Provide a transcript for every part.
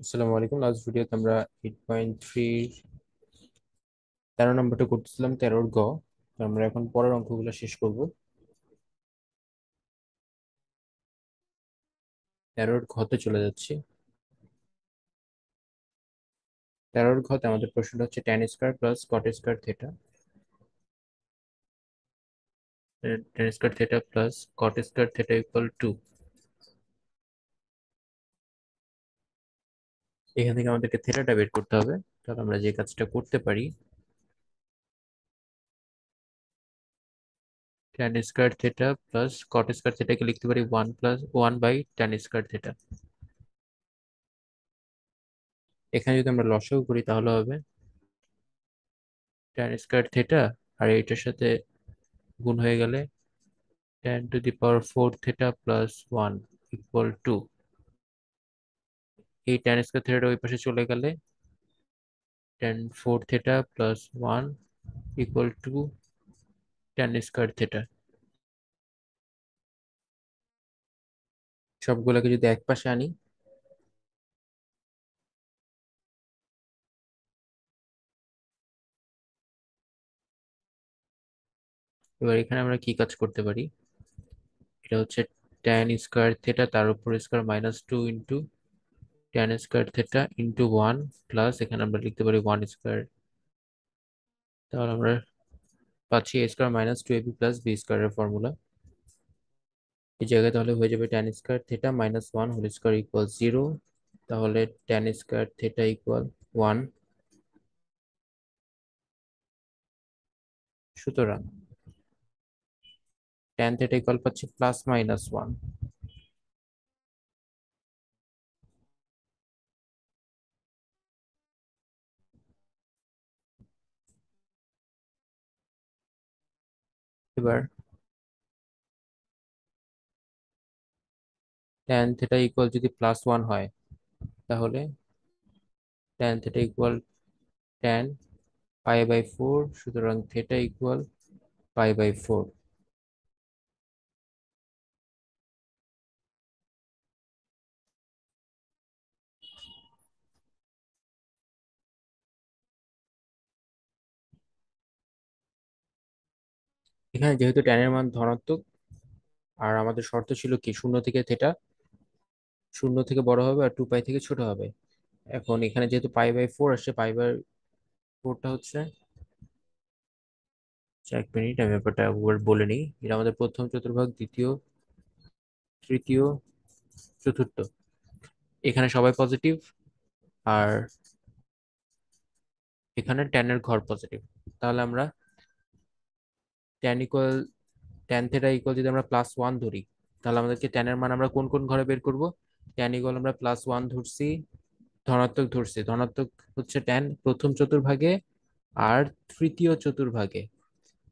আসসালামু আলাইকুম। লাস্ট ভিডিওতে আমরা 8.3 13 নম্বরটা করতেছিলাম, 13-র গ। তো আমরা এখন পরের অঙ্কগুলো শেষ করব। 13-র ঘতে চলে যাচ্ছি। 13-র ঘতে আমাদের প্রশ্নটা হচ্ছে tan square plus cot square theta. Tan square theta plus cot square theta equal to, এখান থেকে আমাদেরকে থেটাটা বের করতে হবে। তাহলে আমরা যে কাজটা করতে পারি, tan square theta plus cot square থেটাকে লিখতে পারি 1 + 1/ট্যান স্কয়ার থেটা। এখানে যদি আমরা লসাগু করি তাহলে হবে ট্যান স্কয়ার থেটা আর এইটার সাথে গুণ হয়ে গেলে tan⁴ theta plus 1 equal to, এই ট্যান স্কয়ার থেটা ওই পাশে চলে গেলে tan⁴ theta plus 1 equal to tan square theta. সবগুলোকে যদি এক পাশে আনি, এবার এখানে আমরা কি কাজ করতে পারি, এটা হচ্ছে ট্যান স্কয়ার থেটা তার উপর square -2 into tan square theta into 1 plus এখানে আমরা লিখতে পারি 1 স্কয়ার। তাহলে আমরা পাচ্ছি a² - 2ab plus b² formula. এই জায়গায় তাহলে হয়ে যাবে tan square theta -1 whole square equal 0। তাহলে ট্যান স্কয়ার থেটা ইকুয়াল 1। সুতরাং ট্যান থেটা ইকুয়াল পাচ্ছি +-1। এবার ট্যান থেটা ইকুয়াল যদি +1 হয়, তাহলে ট্যান থেটা ইকুয়াল ট্যান π/4। সুতরাং থেটা ইকুয়াল π/4। এখানে যেহেতু ট্যানের মান ধনাত্মক, আর আমাদের শর্ত ছিল কি, শূন্য থেকে থেটা শূন্য থেকে বড় হবে আর 2π থেকে ছোট হবে। এখন এখানে যেহেতু π/4 আসছে, π/4টা হচ্ছে, 1 মিনিট আমি ব্যাপারটা একবার বলে নিই। এটা আমাদের প্রথম চতুর্ভাগ, দ্বিতীয়, তৃতীয়, চতুর্থ। এখানে সবাই পজিটিভ, আর এখানে ট্যানের ঘর পজিটিভ। তাহলে আমরা tan equal tan theta equal যদি আমরা +1 ধরি, তাহলে আমাদেরকে ট্যানের মান আমরা কোন কোন ঘরে বের করব। ট্যান ইকুয়াল আমরা +1 ধরছি, ধনাত্মক ধরছি। ধনাত্মক হচ্ছে ট্যান প্রথম চতুর্ভাগে আর তৃতীয় চতুর্ভাগে।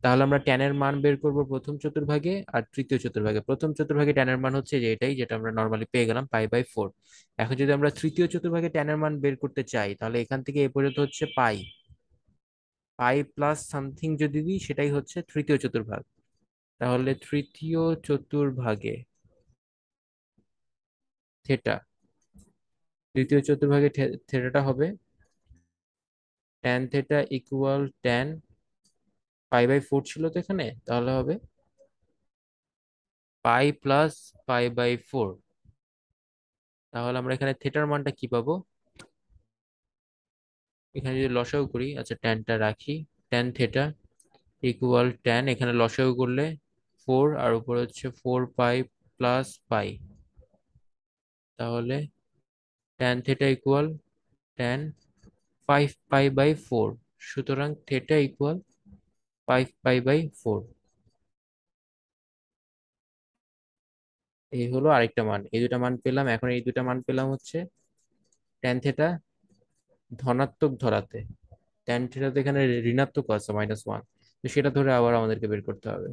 তাহলে আমরা ট্যানের মান বের করব প্রথম চতুর্ভাগে আর তৃতীয় চতুর্ভাগে। প্রথম চতুর্ভাগে ট্যানের মান হচ্ছে যে এটাই, যেটা আমরা নর্মালি পেয়ে গেলাম π/4। এখন যদি আমরা তৃতীয় চতুর্ভাগে ট্যানের মান বের করতে চাই, তাহলে এখান থেকে এ পর্যন্ত হচ্ছে পাই, পাই প্লাস সামথিং যদি দিই সেটাই হচ্ছে তৃতীয় চতুর্ভাগ। তাহলে তৃতীয় চতুর্ভাগে থেটা, তৃতীয় চতুর্ভাগে থেটাটা হবে ট্যান থেটা ইকুয়াল ট্যান π/4 ছিল তো এখানে, তাহলে হবে পাই প্লাস π/4। তাহলে আমরা এখানে থেটার মানটা কি পাবো, এখানে যদি লসাগু করি, আচ্ছা ট্যানটা রাখি, ট্যান থেটা ইকুয়াল ট্যান, এখানে লসাগু করলে 4 আর উপরে হচ্ছে 4π প্লাস পাই। তাহলে ট্যান থেটা ইকুয়াল ট্যান 5π/4। সুতরাং থেটা ইকুয়াল 5π/4। এই হলো আরেকটা মান। এই দুটা মান পেলাম। এখন এই দুটা মান পেলাম হচ্ছে ট্যান থেটা ধনাত্মক ধরাতে, ট্যান থেটা তো এখানে ঋণাত্মক আছে -1, তো সেটা ধরে আবার আমাদেরকে বের করতে হবে।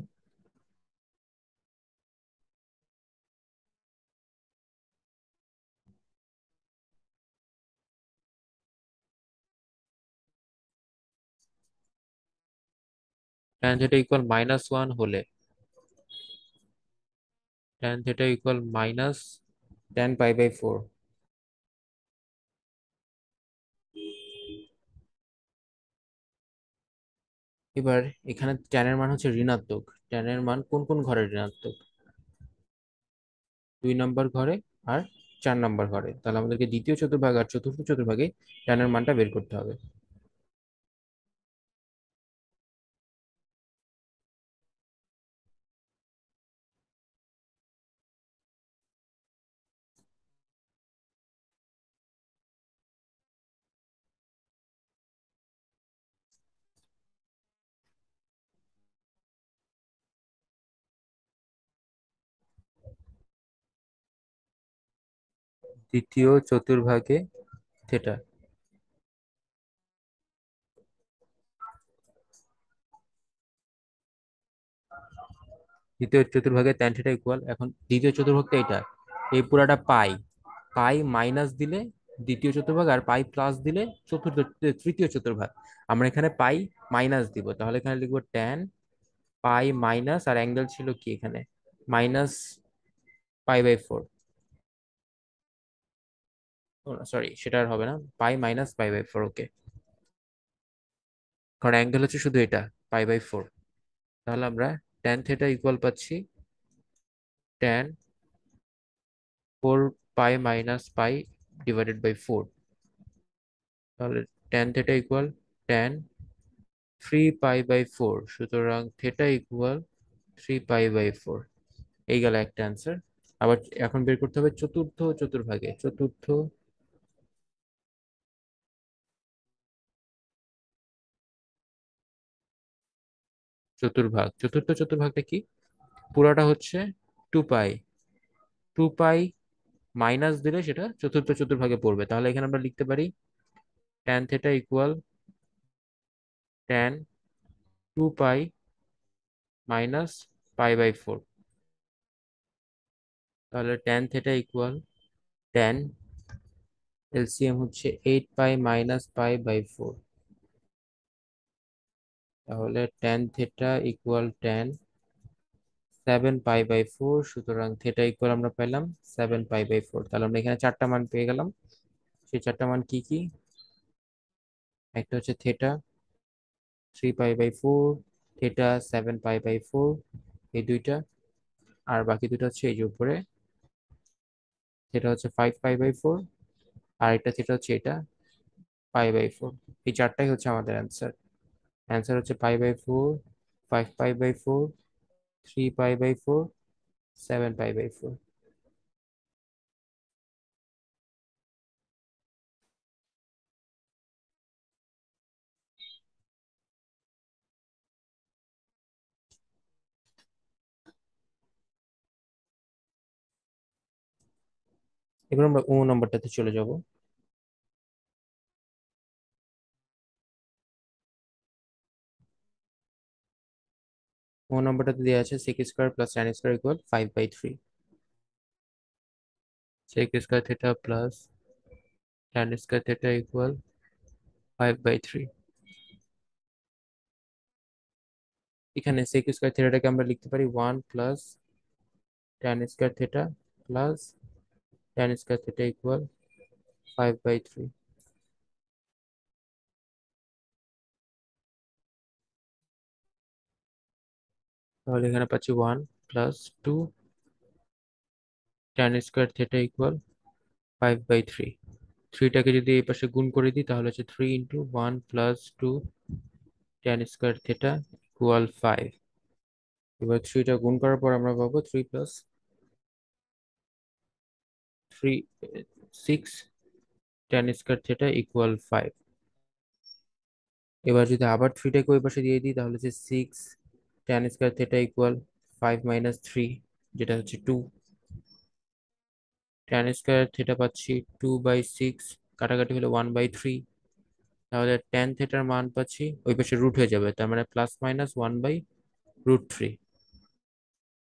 ট্যান থেটা ইকুয়াল -1 হলে tan theta equal minus tan π/4। এবার এখানে ট্যানের মান হচ্ছে ঋণাত্মক। ট্যানের মান কোন কোন ঘরে ঋণাত্মক? 2 নম্বর ঘরে আর 4 নম্বর ঘরে। তাহলে আমাদেরকে দ্বিতীয় চতুর্ভাগ আর চতুর্থ চতুর্ভাগে ট্যানের মানটা বের করতে হবে। দ্বিতীয় চতুর্ভাগে থেটা। দ্বিতীয় চতুর্ভাগে ট্যান থিটা ইকুয়াল, এখন দ্বিতীয় চতুর্ভাগটা এটা, এই পুরাটা পাই, পাই মাইনাস দিলে দ্বিতীয় চতুর্ভাগ আর পাই প্লাস দিলে চতুর্থ তৃতীয় চতুর্ভাগ। আমরা এখানে পাই মাইনাস দিব, তাহলে এখানে লিখবো ট্যান পাই মাইনাস, আর অ্যাঙ্গেল ছিল কি এখানে, মাইনাস পাই/4। সরি, সেটা আর হবে না, পাই মাইনাস পাই/4, ওকে। কারণ অ্যাঙ্গেল হচ্ছে শুধু এটা, পাই/4। তাহলে আমরা ট্যান থিটা ইকুয়াল পাচ্ছি ট্যান 4 পাই মাইনাস পাই/4। তাহলে ট্যান থিটা ইকুয়াল ট্যান 3 পাই/4, সুতরাং থিটা ইকুয়াল 3 পাই/4। এই গেল একটা অ্যান্সার। আবার এখন বের করতে হবে চতুর্থ চতুর্ভাগে। চতুর্থ চতুর্ভাগ, চতুর্থ চতুর্ভাগটা কি? পুরাটা হচ্ছে 2 পাই, 2 পাই মাইনাস দিলে সেটা চতুর্থ চতুর্ভাগে পড়বে। তাহলে এখানে আমরা লিখতে পারি ট্যান থিটা ইকুয়াল ট্যান 2 পাই মাইনাস পাই/4। তাহলে tan theta equal tan, LCM হচ্ছে 8 পাই মাইনাস পাই/4। তাহলে ট্যান থিটা ইকুয়াল ট্যান 7 পাই/4, সুতরাং থিটা ইকুয়াল আমরা পেলাম 7 পাই/4। তাহলে আমরা এখানে চারটা মান পেয়ে গেলাম। সেই চারটা মান কি কি? একটা হচ্ছে থিটা 3 পাই/4, থিটা 7 পাই/4, এই দুইটা। আর বাকি দুটো হচ্ছে এই যে উপরে, সেটা হচ্ছে 5 পাই/4, আর এটা সেটা হচ্ছে এটা পাই/4। এই চারটাই হচ্ছে আমাদের অ্যান্সার। অ্যান্সার হচ্ছে পাই/4, 5 পাই/4, 3 পাই/4, 7 পাই/4। এবার আমরা ও নম্বরটাতে চলে যাব। ও নম্বরটাতে দেওয়া আছে sec square plus tan square equal 5/3। sec square theta plus tan square theta equal 5/3। এখানে sec স্কোয়ার থিটাটাকে আমরা লিখতে পারি 1 plus tan square theta plus tan square theta equal 5/3। তাহলে এখানে পাচ্ছি 1 plus 2 tan square theta equal 5/3। থ্রিটাকে যদি এই পাশে গুণ করে দিই তাহলে হচ্ছে 3 × 1 + 2 tan স্কোয়ার থিটা ইকুয়াল 5। এবার থ্রিটা গুণ করার পর আমরা পাবো 3 + 3 6 tan স্কোয়ার থিটা ইকুয়াল 5। এবার যদি আবার থ্রিটাকে ওই পাশে দিয়ে দিই তাহলে হচ্ছে 6 tan স্কোয়ার থিটা ইকুয়াল 5 - 3, যেটা হচ্ছে 2। tan স্কোয়ার থিটা পাচ্ছি 2/6, কাটাকাটি হলো 1/3। তাহলে ট্যান থিটার মান পাচ্ছি, ওই পাশে রুট হয়ে যাবে, তার মানে +/- 1/√3।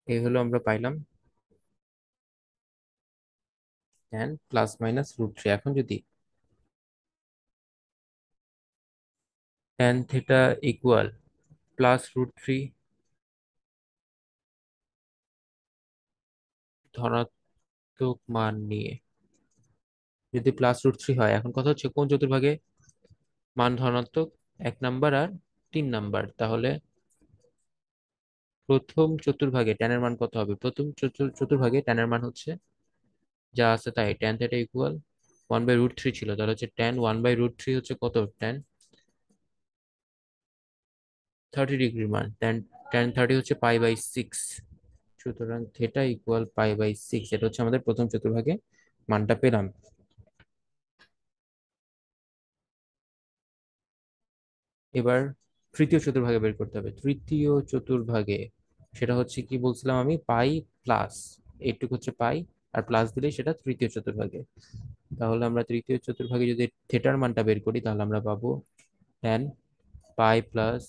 এই হলো আমরা পাইলাম ট্যান +/- এখন যদি ট্যান থিটা ইকুয়াল +√3 ধনাত্মক মান নিয়ে, যদি +√3 হয়, এখন কথা হচ্ছে কোন চতুর্ভাগে মান ধনাত্মক, 1 নাম্বার আর 3 নাম্বার, তাহলে প্রথম চতুর্ভাগে ট্যানের মান কত হবে? প্রথম চতুর্ভাগে ট্যানের মান হচ্ছে যা আছে তাই, ট্যান থিটা ইকুয়াল 1/√3 ছিল, তাহলে হচ্ছে ট্যান 1/√3 হচ্ছে কত? ট্যান 30 ডিগ্রির মান। ট্যান ট্যান 30 হচ্ছে পাই/6। সুতরাং থিটা ইকুয়াল পাই/6, এটা হচ্ছে আমাদের প্রথম চতুর্ভাগে মানটা পেলাম। এবার তৃতীয় চতুর্ভাগে বের করতে হবে। তৃতীয় চতুর্ভাগে সেটা হচ্ছে কি বলছিলাম আমি, পাই প্লাস, এইটুকু হচ্ছে পাই, আর প্লাস দিলেই সেটা তৃতীয় চতুর্ভাগে। তাহলে আমরা তৃতীয় চতুর্ভাগে যদি থেটার মানটা বের করি, তাহলে আমরা পাবো ট্যান পাই প্লাস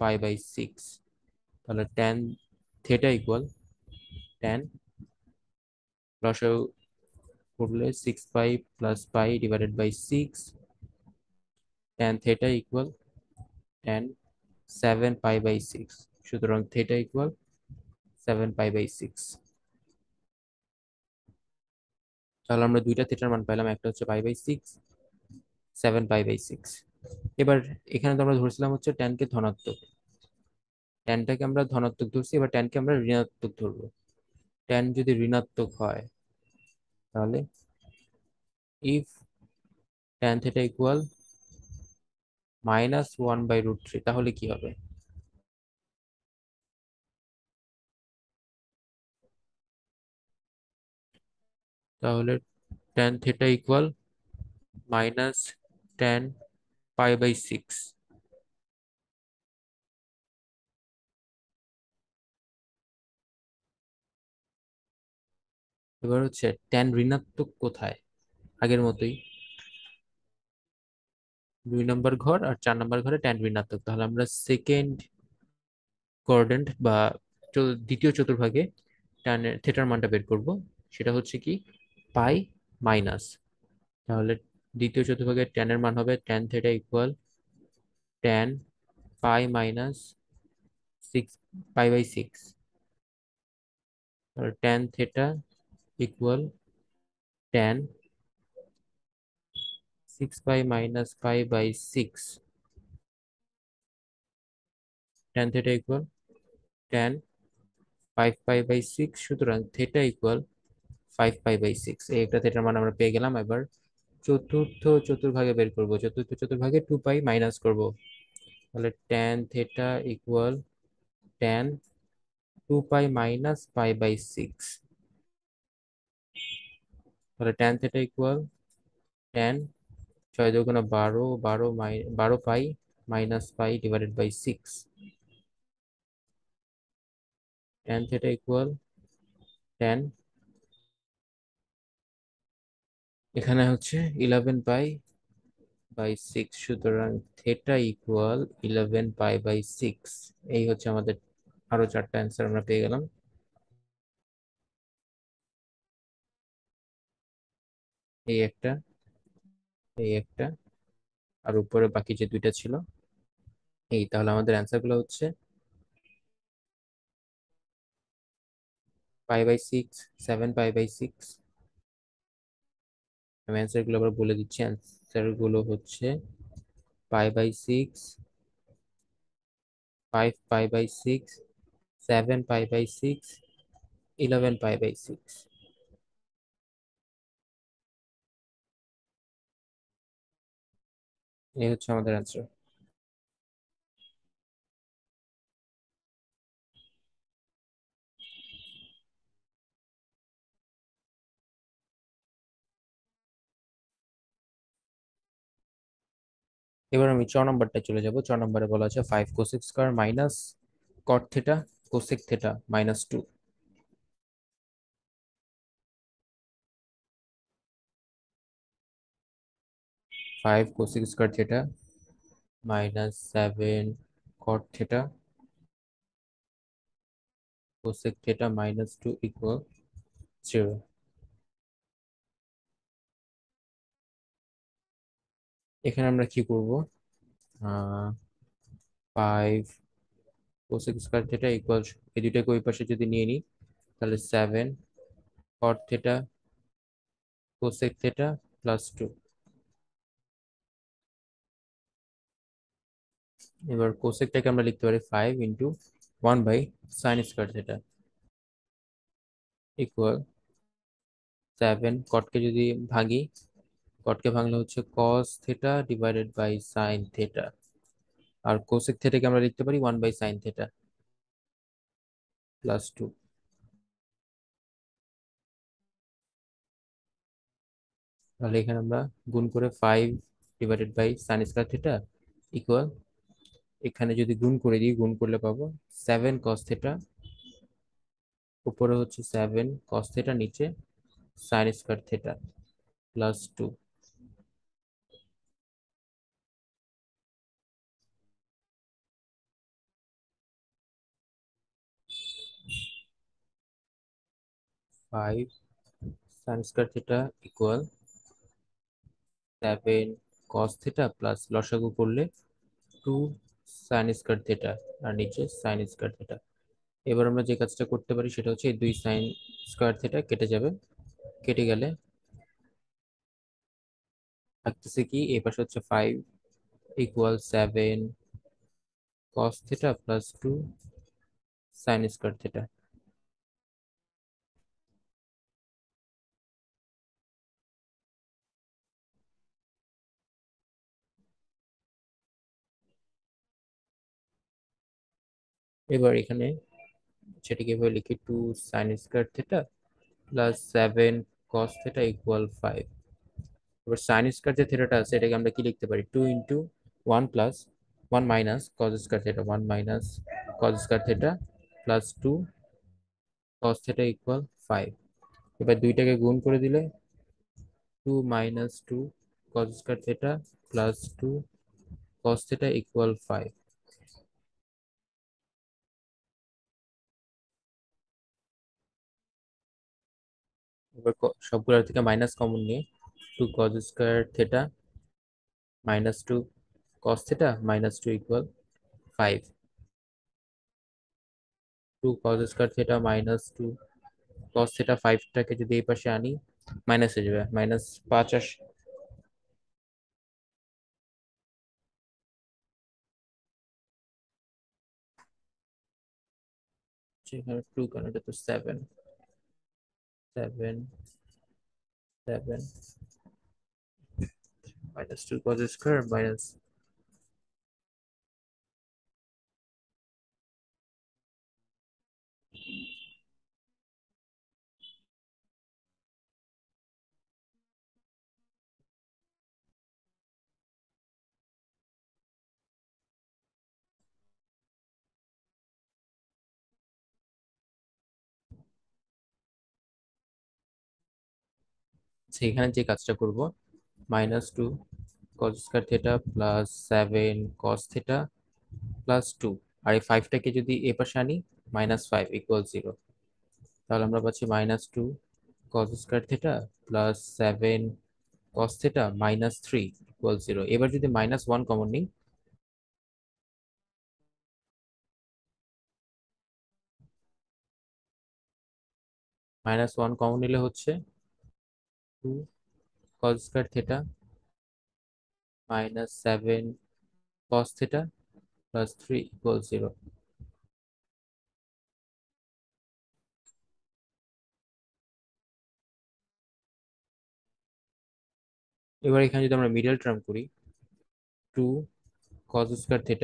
পাই/6। তাহলে ট্যান থেটা ইকুয়াল ট্যান, লসাগু করলে 6 pi plus pi divided by 6, tan theta equal tan 7 পাই/6। সুতরাং থেটা ইকুয়াল 7 পাই/6। তাহলে আমরা দুইটা থিটার মান পেলাম, একটা হচ্ছে পাই/6, 7 পাই/6। এবার এখানে তো আমরা ধরছিলাম হচ্ছে ট্যানকে ধনাত্মক, ট্যানটাকে আমরা ধনাত্মক ধরছি, এবার ট্যানকে আমরা ঋণাত্মক ধরবো। ট্যান যদি ঋণাত্মক হয়, তাহলে ইফ ট্যান থিটা ইকুয়াল -1/√3, তাহলে কি হবে? তাহলে ট্যান থিটা ইকুয়াল -10 পাই/6। এবার হচ্ছে ট্যান ঋণাত্মক কোথায়? আগের মতোই 2 নম্বর ঘর আর 4 নম্বর ঘরে ট্যান ঋণাত্মক, তাহলে আমরা সেকেন্ড কোয়াড্রেন্ট বা দ্বিতীয় চতুর্ভাগে ট্যানের থিটার মানটা বের করব। সেটা হচ্ছে কি পাই মাইনাস, তাহলে দ্বিতীয় চতুর্ভাগে ট্যানের মান হবে ট্যান থিটা ইকুয়াল ট্যান পাই-6 পাই/6। তাহলে ট্যান থিটা ইকুয়াল ট্যান 6 পাই - পাই/6, ট্যান থিটা ইকুয়াল ট্যান 5 পাই/6। সুতরাং থিটা ইকুয়াল 5 পাই/6, এই একটা থিটার মান আমরা পেয়ে গেলাম। এবার চতুর্থ চতুর্ভাগে বের করব। চতুর্থ চতুর্ভাগে 2 পাই মাইনাস করব, তাহলে tan theta equal tan 2 pi - পাই/6। তাহলে tan theta equal tan 6 × 12, 12 pi divided by 6। Tan theta equal tan, এখানে হচ্ছে 11 পাই/6। সুতরাং থিটা ইকুয়াল 11 পাই/6। এই হচ্ছে আমাদের আরো 4টা অ্যান্সার আমরা পেয়ে গেলাম। এই একটা, এই একটা, আর উপরে বাকি যে দুইটা ছিল। এই তাহলে আমাদের অ্যান্সার গুলো হচ্ছে পাই/6, 7 পাই/6। আমি অ্যান্সার গুলো আবার বলে দিচ্ছি। অ্যান্সার গুলো হচ্ছে পাই/6, 5 পাই/6, 7 পাই/6, 11 পাই/6। এই হচ্ছে আমাদের অ্যান্সার। এবার আমি 4 নম্বরটা চলে যাব। 4 নম্বরে বলা আছে 5 কোসেক স্কয়ার মাইনাস কট theta cosec theta -2। 5 cosec square theta -7 কট থেটা কোসেক থেটা -2 ইকুয়াল 0। এখানে আমরা কি করব? 5 কোসেক স্কয়ার থেটা ইকুয়াল, এই দুইটাকে ওই পাশে যদি নিয়ে নিই, তাহলে 7 কট থেটা কোসেক থেটা +2। এবার কোসেকটাকে আমরা লিখতে পারি 5 × 1/sin² ইকুয়াল 7। যদি ভাঙি, কটকে ভাঙলে হচ্ছে cos θ/sin θ। আর কোসেক থেটাকে আমরা লিখতে পারি 1/sin θ +2। তাহলে এখানে আমরা গুণ করে 5/sin²θ ইকুয়াল, এখানে যদি গুণ করে দিই, গুণ করলে পাবো 7 cos θ, উপরে হচ্ছে 7 cos θ, নিচে sin²θ +2। 5 sin² θ equal 7 cos θ plus লসাগু করলে 2 sin²θ, আর নিচে sin²θ। এবার আমরা যে কাজটা করতে পারি সেটা হচ্ছে এই 2 sin² θ কেটে যাবে, কেটে গেলে থাকতেছে কি, এই পাশে হচ্ছে 5 ইকুয়াল 7 cos θ +2 sin²θ। এবার এখানে সেটাকে এভাবে লিখি 2 sin² θ +7 cos θ ইকুয়াল 5। এবার sin² যে থেটাটা আছে এটাকে আমরা কি লিখতে পারি, 2 × 1 plus 1 minus cos² θ, 1 minus cos² θ +2 cos θ equal 5। এবার দুইটাকে গুণ করে দিলে 2 - 2 cos² θ +2 cos θ ইকুয়াল 5। এবার সবগুলোর থেকে মাইনাস কমন নিয়ে 2 cos² θ -2 cos θ -2 equal 5। 2 cos² θ -2 cos θ, 5টাকে যদি এই পাশে আনি মাইনাস হয়ে যাবে, -5 আসে। এখানে 2 কারণ এটা তো 7, 7, 7 -2 cos² মাইনাস। এখানে যে কাজটা করব, -2 cos² θ +7 cos θ +2, আর এই 5টাকে যদি এ পাশে আনি -5 ইকুয়াল 0, তাহলে আমরা পাচ্ছি -2 cos² θ +7 cos θ -3 ইকুয়াল 0। এবার যদি -1 কমন নিই, -1 কমন নিলে হচ্ছে 2 cos² θ -7 cos θ +3 ইকুয়াল 0। এবার এখানে যদি আমরা মিডল টার্ম করি, 2 cos²θ,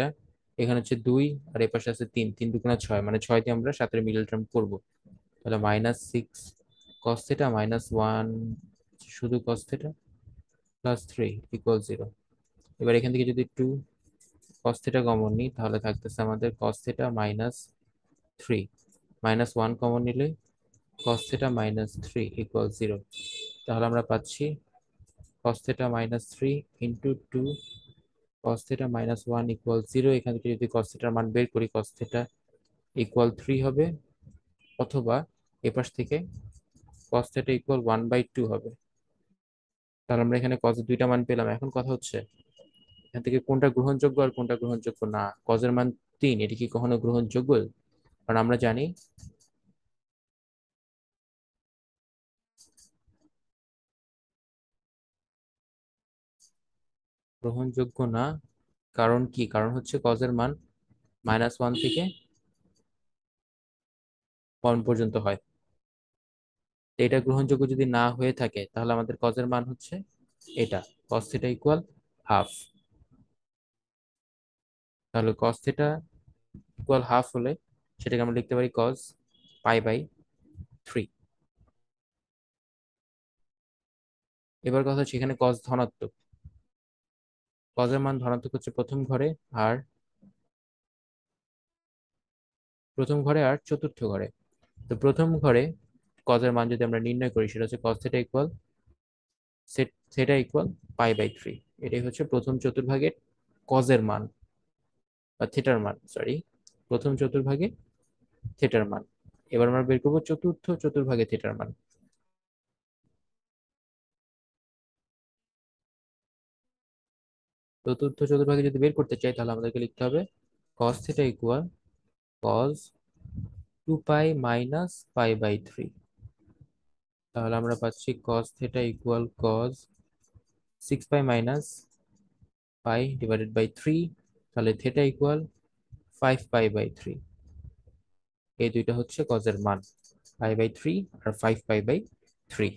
এখানে হচ্ছে 2 আর এ পাশে আছে 3, 3 × 2 = 6, মানে 6 দিয়ে আমরা 7 মিডল টার্ম করবো। তাহলে -6 cos θ -1 শুধু cos θ +3 ইকুয়াল 0। এবার এখান থেকে যদি 2 cos θ কমন নিই তাহলে থাকতেছে আমাদের cos θ -3, -1 কমন নিলে cos θ -3 ইকুয়াল 0। তাহলে আমরা পাচ্ছি cos θ -3 ইন্টু 2 cos θ -1 ইকুয়াল 0। এখান থেকে যদি cos θ এর মান বের করি, cos θ ইকুয়াল 3 হবে, অথবা এপাশ থেকে cos θ ইকুয়াল 1/2 হবে। তাহলে আমরা এখানে cos এর দুইটা মান পেলাম। এখন কথা হচ্ছে এখান থেকে কোনটা গ্রহণযোগ্য আর কোনটা গ্রহণযোগ্য না। cos এর মান 3, এটি কি কখনো গ্রহণযোগ্য? কারণ আমরা জানি গ্রহণযোগ্য না, কারণ কি, কারণ হচ্ছে কজের মান -1 থেকে 1 পর্যন্ত হয়। তো এটা গ্রহণযোগ্য যদি না হয়ে থাকে তাহলে আমাদের কজের মান হচ্ছে এটা, কস থিটা ইকুয়াল হাফ। তাহলে কস থিটা ইকুয়াল হাফ হলে সেটাকে আমরা লিখতে পারি কজ π/3। এবার কথা হচ্ছে এখানে কজ ধনাত্মক, কজের মান ধনাত্মক হচ্ছে প্রথম ঘরে আর চতুর্থ ঘরে। তো প্রথম ঘরে কজের মান যদি আমরা নির্ণয় করি সেটা হচ্ছে cos theta equal theta equal π/3। এটাই হচ্ছে প্রথম চতুর্ভাগের কজের মান বা থিটার মান, সরি, প্রথম চতুর্ভাগে থিটার মান। এবার আমরা বের করবো চতুর্থ চতুর্ভাগে থিটার মান। চতুর্থ চতুর্ভাগে যদি বের করতে চাই তাহলে আমাদেরকে লিখতে হবে কস থিটা ইকুয়াল কজ 2π - π/3। তাহলে আমরা পাচ্ছি কস থিটা ইকুয়াল কজ 6π - π/3। তাহলে থিটা ইকুয়াল 5π/3। এই দুইটা হচ্ছে কজের মান, π/3 আর 5π/3।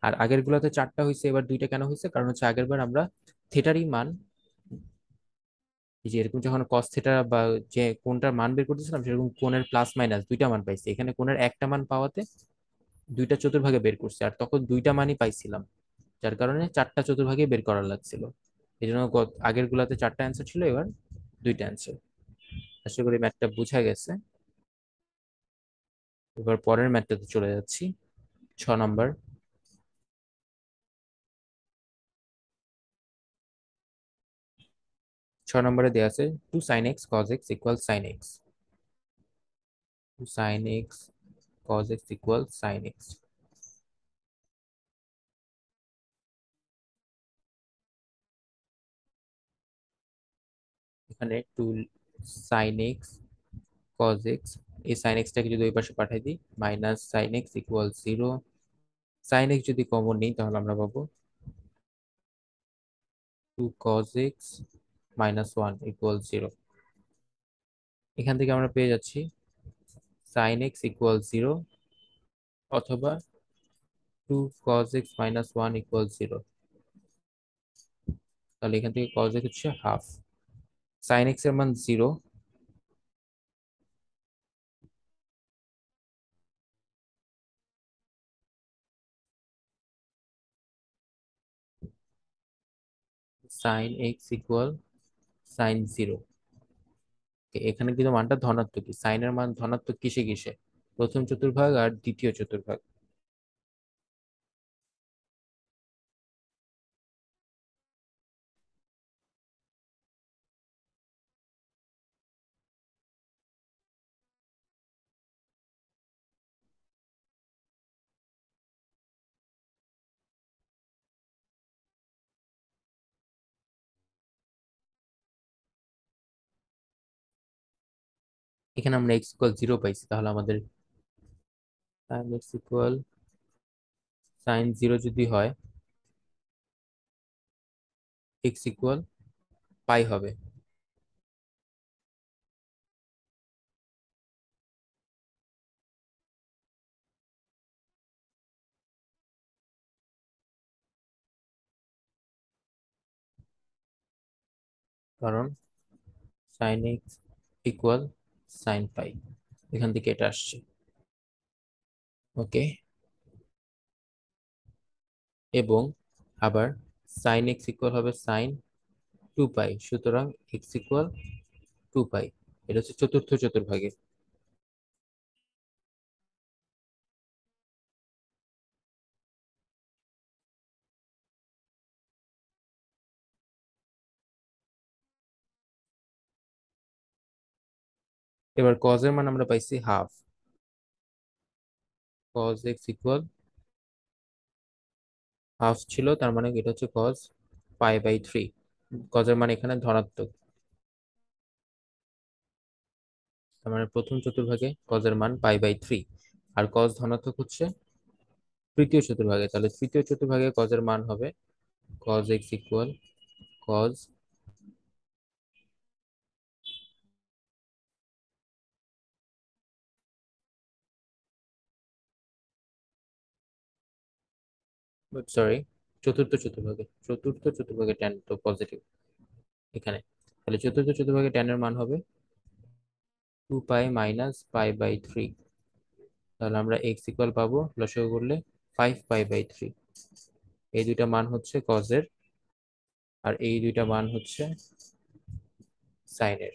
আর আগের গুলোতে 4টা হয়েছে, এবার 2টা কেন হয়েছে, কারণ হচ্ছে আগের বার আমরা থিটারই মান, এই যে এরকম যখন কস থিটা বা যে কোনটার মান বের করতেছিলাম সেরকম কোণের প্লাস মাইনাস দুইটা মান পাইছি, এখানে কোণের একটা মান পাওয়াতে দুইটা চতুর্ভাগে বের করছি, আর তখন দুইটা মানই পাইছিলাম, যার কারণে 4টা চতুর্ভাগে বের করার লাগছিল। এই জন্য আগের গুলাতে 4টা অ্যান্সার ছিল, এবার 2টা অ্যান্সার। আশা করি ম্যাথটা বোঝা গেছে। এবার পরের ম্যাথটাতে চলে যাচ্ছি, 6 নম্বর। 6 নম্বরে দেওয়া আছে 2 sin x cos x = sin x। 2 sin x cos x = sin x। এখানে 2 sin x cos x, এই sin x টাকে যদি ওই পাশে পাঠাই দিই -sin x = 0। sin x যদি কমন নিই তাহলে আমরা পাবো 2 cos x - 1 = 0। এখান থেকে আমরা পেয়ে যাচ্ছি sin x = 0 অথবা 2 cos x - 1 = 0। তাহলে এখান থেকে cos x হচ্ছে হাফ, sin x এর মান 0, sin x = sin 0। এখানে কিন্তু মানটা ধনাত্মক, সাইন এর মান ধনাত্মক কিসে কিসে, প্রথম চতুর্ভাগ আর দ্বিতীয় চতুর্ভাগ। এখানে আমরা x = 0 পাইছি, তাহলে আমাদের sin x = sin 0 যদি হয় x = পাই হবে। কারণ sin x = sin π, এখান থেকে এটা আসছে। ওকে, এবং আবার sin x হবে sin 2π, সুতরাং x = 2π। এটা হচ্ছে চতুর্থ চতুর্ভাগে। এবার cos এর মান আমরা পাইছি হাফ, cos x = হাফ ছিল, তার মানে এটা হচ্ছে cos π/3। cos এর মান এখানে ধনাত্মক, তার মানে প্রথম চতুর্ভাগে cos এর মান π/3, আর cos ধনাত্মক হচ্ছে তৃতীয় চতুর্ভাগে। তাহলে তৃতীয় চতুর্ভাগে cos এর মান হবে cos x = cos সরি, চতুর্থ চতুর্ভাগে ট্যান তো পজিটিভ এখানে। তাহলে চতুর্থ চতুর্ভাগে ট্যানের মান হবে 2 পাই মাইনাস পাই/3। তাহলে আমরা এক্স ইকুয়াল পাবো লসাগু করলে 5 পাই/3। এই দুইটা মান হচ্ছে কজের, আর এই দুইটা মান হচ্ছে সাইনের।